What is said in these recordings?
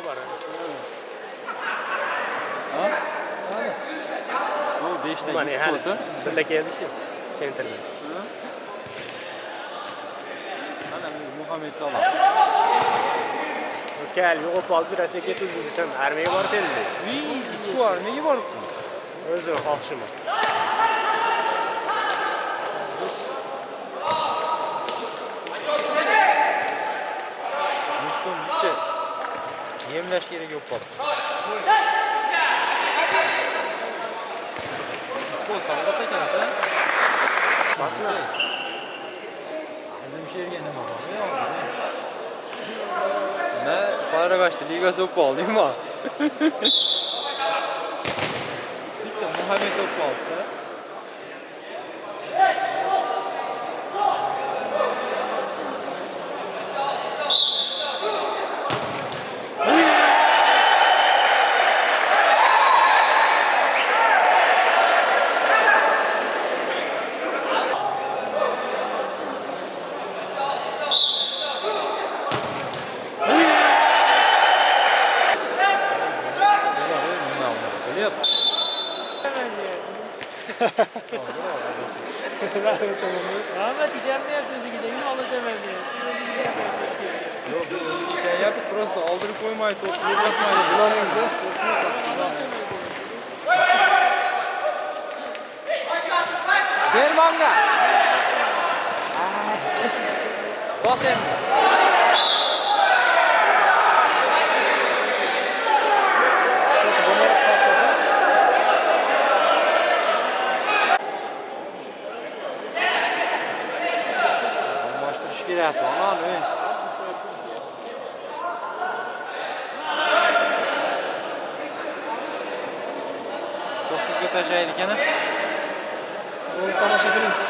var. Ha? Bu 5 Mana dakika hali spotı. birga keldik-ku. Sentrdan. Ana Muhammed Salah. Kel yo'q olsa Rossiyaga ketdi desam, armiyaga borib keldi. Isku armiyaga boribdi. O'zi xohishim. Nuqsoncha yemlash kerak yo'q qoldi. Isku sanqat ekan-da. Basma. Bizim şehirga nima bor? Ne? Qarag'ashti ligasi o'p oldingmi? Bitta Muhammed o'p oldi. Ahmet işemeye dedi gideyim alacağım diye. Yok şey yapıp просто aldırıp koymayı topu basmayı bulamıyorsa. Dermanga. Bas sen. Başlış kerak ana ne? Dokuzga tashlaydi ekan. Gol tomosha qilamiz.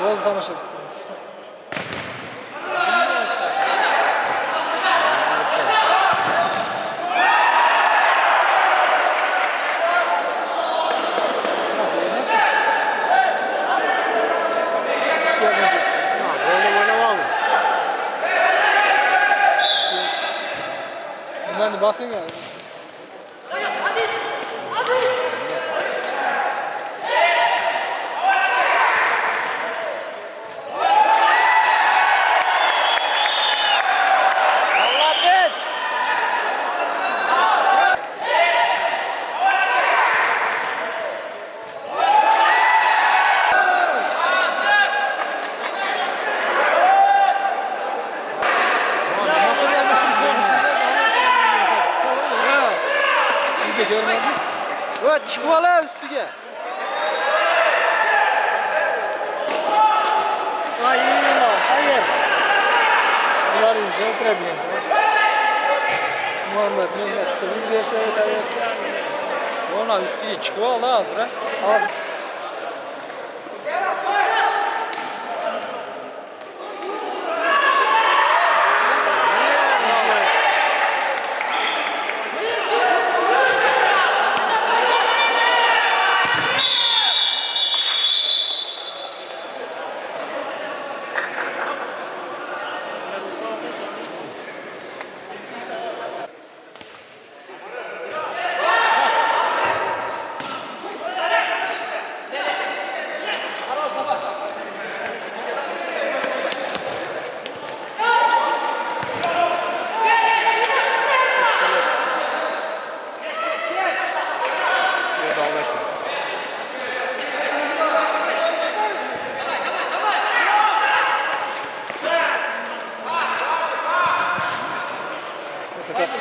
Gol tomosha qilamiz. Nimani basing ya. Evet, çıkmalı üstüge. Hayır. Bunlar yükseltir diye. Muhammed bir verse yeter. Ona üstüge çıkmalı hazır ha. Az.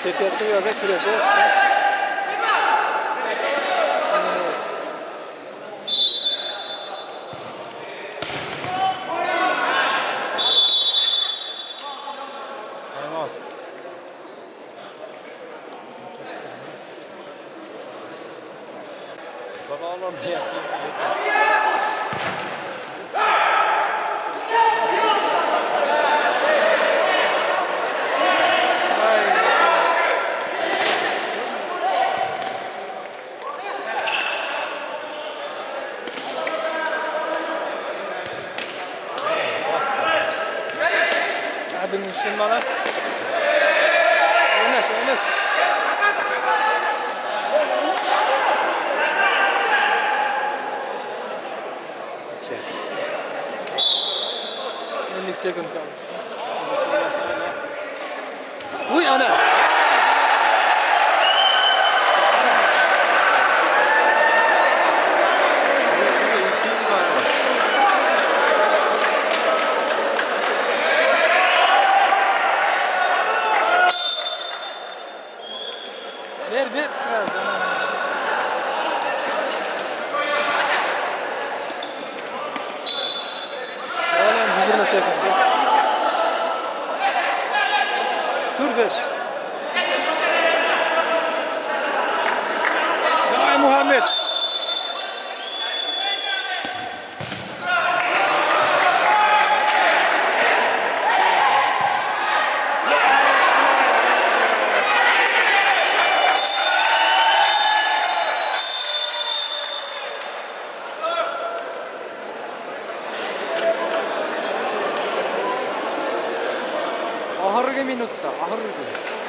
Tekrar ya da kürece. Tamam. Baba oğlum ne yapayım? Hadi Müslümanlar. Enes. İki. 50 sekund kalmıştı. Uy ana. Ver sıra zaman. Oğlum 20 sekund. Dur 5. Davay Muhammed. Ahırgı minutta, ahırgı.